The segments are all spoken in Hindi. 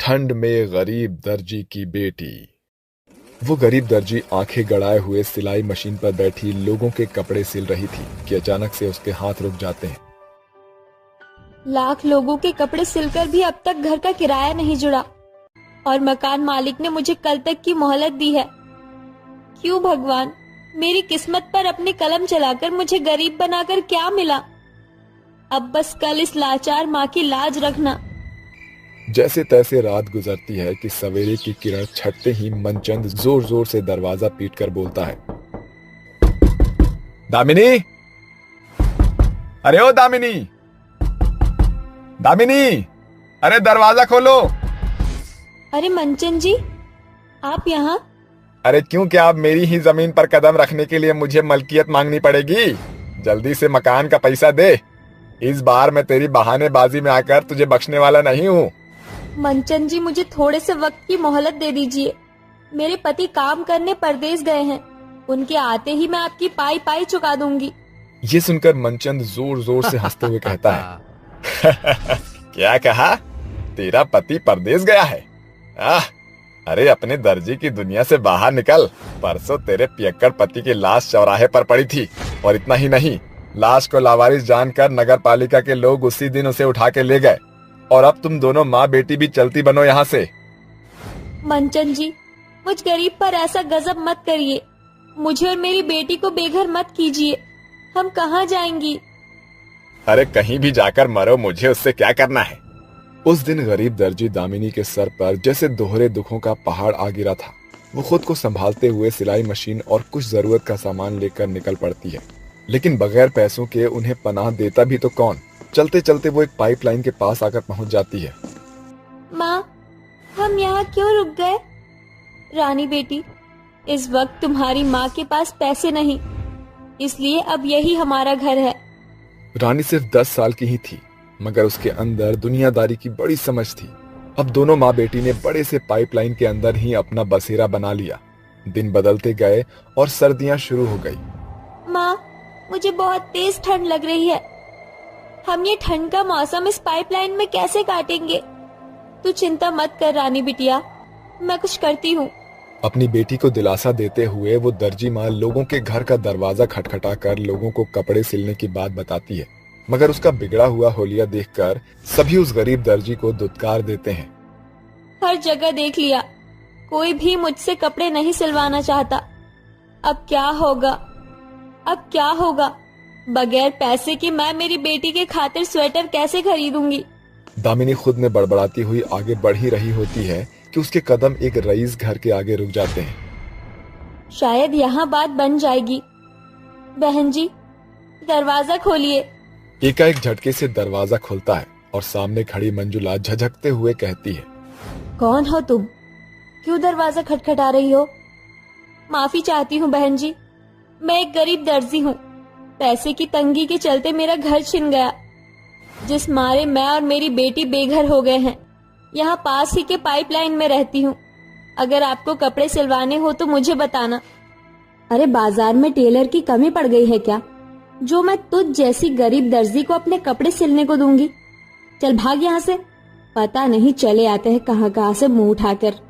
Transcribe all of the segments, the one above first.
ठंड में गरीब दर्जी की बेटी। वो गरीब दर्जी आंखें गड़ाए हुए सिलाई मशीन पर बैठी लोगों के कपड़े सिल रही थी कि अचानक से उसके हाथ रुक जाते हैं। लाख लोगों के कपड़े सिलकर भी अब तक घर का किराया नहीं जुड़ा और मकान मालिक ने मुझे कल तक की मोहलत दी है। क्यों भगवान, मेरी किस्मत पर अपनी कलम चलाकर मुझे गरीब बनाकर क्या मिला? अब बस कल इस लाचार माँ की लाज रखना। जैसे तैसे रात गुजरती है कि सवेरे की किरण छटते ही मनचंद जोर जोर से दरवाजा पीटकर बोलता है, दामिनी, अरे ओ दामिनी, दामिनी, अरे दरवाजा खोलो। अरे मनचंद जी, आप यहाँ? अरे क्यों, क्या अब मेरी ही जमीन पर कदम रखने के लिए मुझे मलकियत मांगनी पड़ेगी? जल्दी से मकान का पैसा दे। इस बार मैं तेरी बहानेबाजी में आकर तुझे बख्शने वाला नहीं हूँ। मनचंद जी, मुझे थोड़े से वक्त की मोहलत दे दीजिए। मेरे पति काम करने परदेश गए हैं, उनके आते ही मैं आपकी पाई पाई चुका दूंगी। ये सुनकर मनचंद जोर जोर से हंसते हुए कहता है, क्या कहा? तेरा पति परदेश गया है? अरे अपने दर्जी की दुनिया से बाहर निकल। परसों तेरे पियक्कड़ पति की लाश चौराहे पर पड़ी थी, और इतना ही नहीं, लाश को लावारिस जानकर नगर पालिका के लोग उसी दिन उसे उठा के ले गए, और अब तुम दोनों माँ बेटी भी चलती बनो यहाँ से। मनचंद जी, मुझ गरीब पर ऐसा गजब मत करिए। मुझे और मेरी बेटी को बेघर मत कीजिए। हम कहाँ जाएंगी? अरे कहीं भी जाकर मरो, मुझे उससे क्या करना है। उस दिन गरीब दर्जी दामिनी के सर पर जैसे दोहरे दुखों का पहाड़ आ गिरा था। वो खुद को संभालते हुए सिलाई मशीन और कुछ जरूरत का सामान लेकर निकल पड़ती है, लेकिन बगैर पैसों के उन्हें पनाह देता भी तो कौन। चलते चलते वो एक पाइपलाइन के पास आकर पहुंच जाती है। माँ, हम यहाँ क्यों रुक गए? रानी बेटी, इस वक्त तुम्हारी माँ के पास पैसे नहीं, इसलिए अब यही हमारा घर है। रानी सिर्फ 10 साल की ही थी, मगर उसके अंदर दुनियादारी की बड़ी समझ थी। अब दोनों माँ बेटी ने बड़े से पाइपलाइन के अंदर ही अपना बसेरा बना लिया। दिन बदलते गए और सर्दियां शुरू हो गई। माँ, मुझे बहुत तेज ठंड लग रही है। हम ये ठंड का मौसम इस पाइपलाइन में कैसे काटेंगे? तू चिंता मत कर रानी बिटिया, मैं कुछ करती हूँ। अपनी बेटी को दिलासा देते हुए वो दर्जी माँ लोगों के घर का दरवाजा खटखटा कर लोगों को कपड़े सिलने की बात बताती है, मगर उसका बिगड़ा हुआ होलिया देखकर सभी उस गरीब दर्जी को दुत्कार देते हैं। हर जगह देख लिया, कोई भी मुझसे कपड़े नहीं सिलवाना चाहता। अब क्या होगा? अब क्या होगा? बगैर पैसे के मैं मेरी बेटी के खातिर स्वेटर कैसे खरीदूंगी? दामिनी खुद में बड़बड़ाती हुई आगे बढ़ ही रही होती है कि उसके कदम एक रईस घर के आगे रुक जाते हैं। शायद यहाँ बात बन जाएगी। बहन जी, दरवाजा खोलिए। एकाएक झटके से दरवाजा खुलता है और सामने खड़ी मंजुला झझकते हुए कहती है, कौन हो तुम? क्यों दरवाजा खटखटा रही हो? माफी चाहती हूँ बहन जी, मैं एक गरीब दर्जी हूँ। पैसे की तंगी के चलते मेरा घर छिन गया, जिस मारे मैं और मेरी बेटी बेघर हो गए हैं। यहाँ पास ही के पाइपलाइन में रहती हूँ। अगर आपको कपड़े सिलवाने हो तो मुझे बताना। अरे बाजार में टेलर की कमी पड़ गई है क्या, जो मैं तुझ जैसी गरीब दर्जी को अपने कपड़े सिलने को दूंगी? चल भाग यहाँ से, पता नहीं चले आते हैं कहाँ कहाँ से मुंह उठाकर।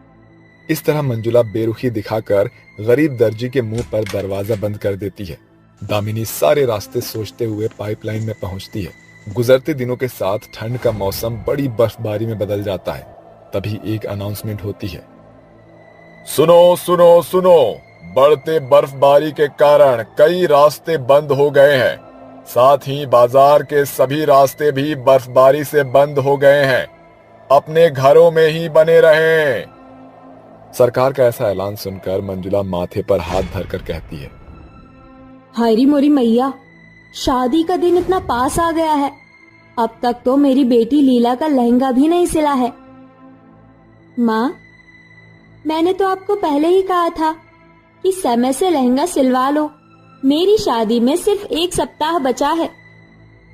इस तरह मंजुला बेरुखी दिखाकर गरीब दर्जी के मुंह पर दरवाजा बंद कर देती है। दामिनी सारे रास्ते सोचते हुए पाइपलाइन में पहुंचती है। गुजरते दिनों के साथ ठंड का मौसम बड़ी बर्फबारी में बदल जाता है। तभी एक अनाउंसमेंट होती है, सुनो सुनो सुनो, बढ़ते बर्फबारी के कारण कई रास्ते बंद हो गए हैं। साथ ही बाजार के सभी रास्ते भी बर्फबारी से बंद हो गए हैं। अपने घरों में ही बने रहें। सरकार का ऐसा ऐलान सुनकर मंजुला माथे पर हाथ धरकर कहती है, हायरी मोरी मैया, शादी का दिन इतना पास आ गया है, अब तक तो मेरी बेटी लीला का लहंगा भी नहीं सिला है। माँ, मैंने तो आपको पहले ही कहा था कि समय से लहंगा सिलवा लो। मेरी शादी में सिर्फ 1 सप्ताह बचा है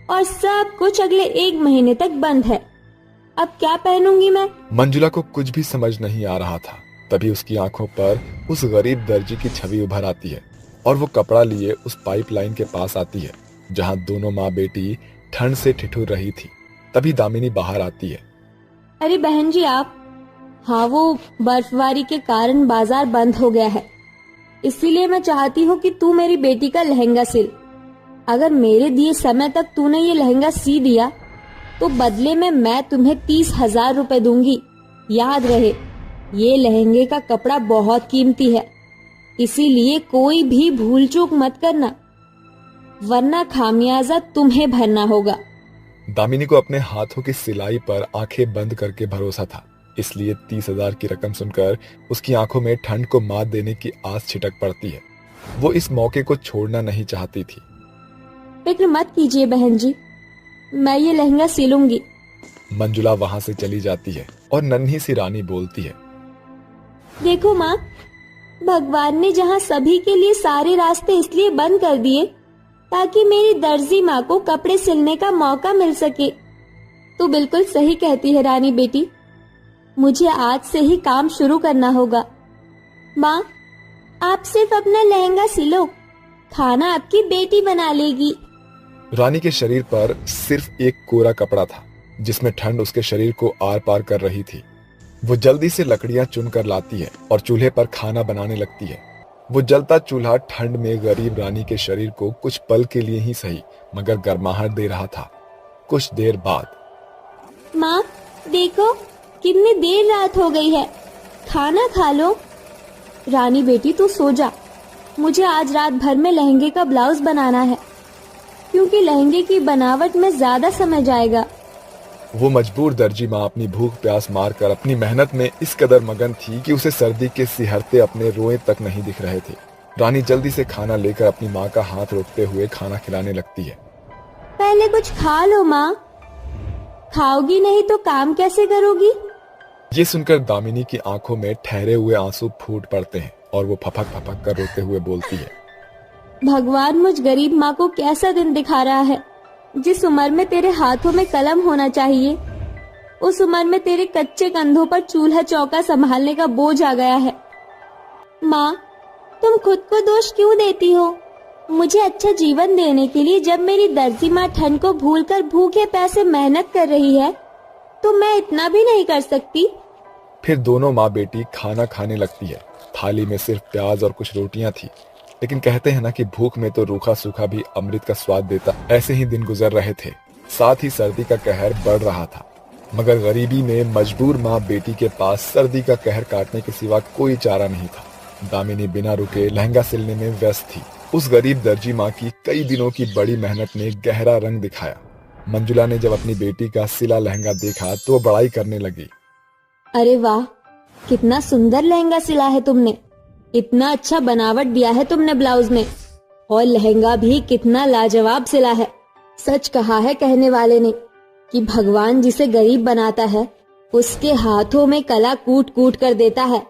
और सब कुछ अगले 1 महीने तक बंद है। अब क्या पहनूंगी मैं? मंजुला को कुछ भी समझ नहीं आ रहा था। तभी उसकी आंखों पर उस गरीब दर्जी की छवि उभर आती है और वो कपड़ा लिए उस पाइपलाइन के पास आती है, जहां दोनों माँ बेटी ठंड से ठिठुर रही थी। तभी दामिनी बाहर आती है। अरे बहन जी, आप हाँ, वो बर्फबारी के कारण बाजार बंद हो गया है, इसीलिए मैं चाहती हूँ कि तू मेरी बेटी का लहंगा सिल। अगर मेरे दिए समय तक तूने ये लहंगा सी दिया तो बदले में मैं तुम्हें 30,000 रुपए दूंगी। याद रहे, ये लहंगे का कपड़ा बहुत कीमती है, इसीलिए कोई भी भूल चूक मत करना, वरना खामियाजा तुम्हें भरना होगा। दामिनी को अपने हाथों की सिलाई पर आंखें बंद करके भरोसा था, इसलिए 30,000 की रकम सुनकर उसकी आंखों में ठंड को मात देने की आस छिटक पड़ती है। वो इस मौके को छोड़ना नहीं चाहती थी। फिक्र मत कीजिए बहन जी, मैं ये लहंगा सिलूंगी। मंजुला वहां से चली जाती है और नन्ही सी रानी बोलती है, देखो माँ, भगवान ने जहाँ सभी के लिए सारे रास्ते इसलिए बंद कर दिए ताकि मेरी दर्जी माँ को कपड़े सिलने का मौका मिल सके। तू बिल्कुल सही कहती है रानी बेटी, मुझे आज से ही काम शुरू करना होगा। माँ, आप सिर्फ अपना लहंगा सिलो, खाना आपकी बेटी बना लेगी। रानी के शरीर पर सिर्फ एक कोरा कपड़ा था जिसमें ठंड उसके शरीर को आर पार कर रही थी। वो जल्दी से लकड़ियां चुनकर लाती है और चूल्हे पर खाना बनाने लगती है। वो जलता चूल्हा ठंड में गरीब रानी के शरीर को कुछ पल के लिए ही सही मगर गर्माहट दे रहा था। कुछ देर बाद, माँ देखो, कितनी देर रात हो गई है, खाना खा लो। रानी बेटी तू सो जा, मुझे आज रात भर में लहंगे का ब्लाउज बनाना है, क्योंकि लहंगे की बनावट में ज्यादा समय जाएगा। वो मजबूर दर्जी माँ अपनी भूख प्यास मारकर अपनी मेहनत में इस कदर मगन थी कि उसे सर्दी के सिहरते अपने रोए तक नहीं दिख रहे थे। रानी जल्दी से खाना लेकर अपनी माँ का हाथ रोकते हुए खाना खिलाने लगती है। पहले कुछ खा लो माँ, खाओगी नहीं तो काम कैसे करोगी? ये सुनकर दामिनी की आंखों में ठहरे हुए आंसू फूट पड़ते हैं और वो फपक फपक कर रोते हुए बोलती है, भगवान मुझ गरीब माँ को कैसा दिन दिखा रहा है। जिस उम्र में तेरे हाथों में कलम होना चाहिए, उस उम्र में तेरे कच्चे कंधों पर चूल्हा चौका संभालने का बोझ आ गया है। माँ, तुम खुद को दोष क्यों देती हो? मुझे अच्छा जीवन देने के लिए जब मेरी दर्जी माँ ठंड को भूलकर भूखे प्यासे मेहनत कर रही है, तो मैं इतना भी नहीं कर सकती? फिर दोनों माँ बेटी खाना खाने लगती है। थाली में सिर्फ प्याज और कुछ रोटियां थी, लेकिन कहते हैं ना कि भूख में तो रूखा सूखा भी अमृत का स्वाद देता। ऐसे ही दिन गुजर रहे थे, साथ ही सर्दी का कहर बढ़ रहा था। मगर गरीबी में मजबूर माँ बेटी के पास सर्दी का कहर काटने के सिवा कोई चारा नहीं था। दामिनी बिना रुके लहंगा सिलने में व्यस्त थी। उस गरीब दर्जी माँ की कई दिनों की बड़ी मेहनत ने गहरा रंग दिखाया। मंजुला ने जब अपनी बेटी का सिला लहंगा देखा तो वो बड़ाई करने लगी, अरे वाह, कितना सुंदर लहंगा सिला है तुमने, इतना अच्छा बनावट दिया है तुमने ब्लाउज में, और लहंगा भी कितना लाजवाब सिला है। सच कहा है कहने वाले ने कि भगवान जिसे गरीब बनाता है उसके हाथों में कला कूट कूट कर देता है।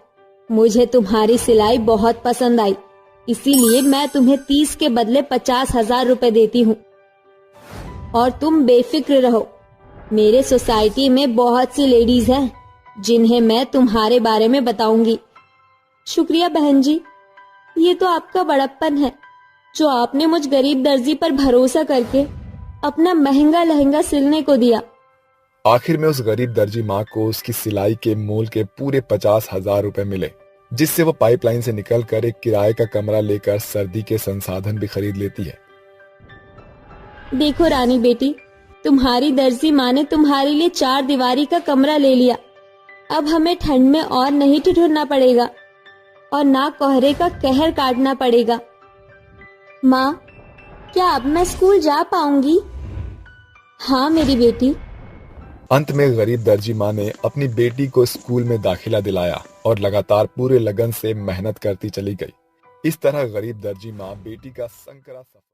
मुझे तुम्हारी सिलाई बहुत पसंद आई, इसीलिए मैं तुम्हें 30 के बदले 50,000 रुपए देती हूँ। और तुम बेफिक्र रहो, मेरे सोसाइटी में बहुत सी लेडीज हैं जिन्हें मैं तुम्हारे बारे में बताऊंगी। शुक्रिया बहन जी, ये तो आपका बड़प्पन है जो आपने मुझ गरीब दर्जी पर भरोसा करके अपना महंगा लहंगा सिलने को दिया। आखिर में उस गरीब दर्जी माँ को उसकी सिलाई के मोल के पूरे 50,000 रुपए मिले, जिससे वो पाइपलाइन से निकलकर एक किराए का कमरा लेकर सर्दी के संसाधन भी खरीद लेती है। देखो रानी बेटी, तुम्हारी दर्जी माँ ने तुम्हारे लिए 4 दीवारी का कमरा ले लिया। अब हमें ठंड में और नहीं ठिठुरना पड़ेगा और ना कोहरे का कहर काटना पड़ेगा। माँ, क्या अब मैं स्कूल जा पाऊंगी? हाँ मेरी बेटी। अंत में गरीब दर्जी माँ ने अपनी बेटी को स्कूल में दाखिला दिलाया और लगातार पूरे लगन से मेहनत करती चली गई। इस तरह गरीब दर्जी माँ बेटी का संकरा सफर